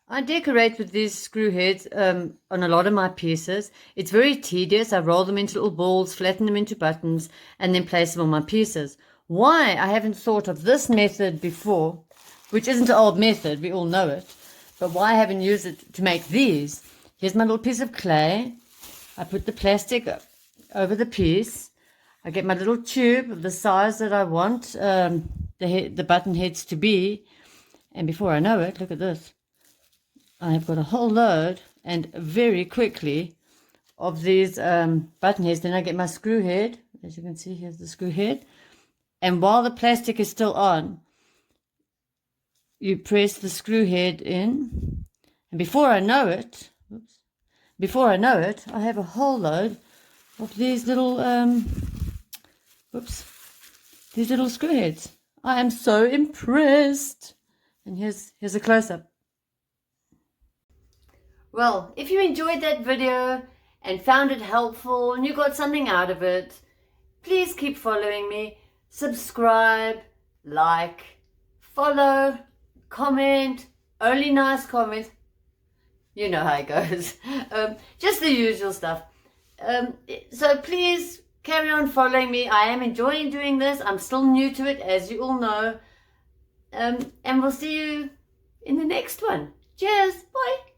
I decorate with these screw heads on a lot of my pieces. It's very tedious. I roll them into little balls, flatten them into buttons, and then place them on my pieces. Why I haven't thought of this method before, which isn't an old method, we all know it, but why I haven't used it to make these. Here's my little piece of clay. I put the plastic over the piece. I get my little tube of the size that I want the button heads to be. And before I know it, look at this. I've got a whole load, and very quickly, of these button heads. Then I get my screw head. As you can see, here's the screw head. And while the plastic is still on, you press the screw head in. And before I know it, I have a whole load of these little, these little screw heads. I am so impressed. And here's a close-up. Well, if you enjoyed that video and found it helpful and you got something out of it, please keep following me. Subscribe, like, follow, comment, only nice comments. You know how it goes. Just the usual stuff. So please carry on following me. I am enjoying doing this. I'm still new to it, as you all know. And we'll see you in the next one. Cheers. Bye.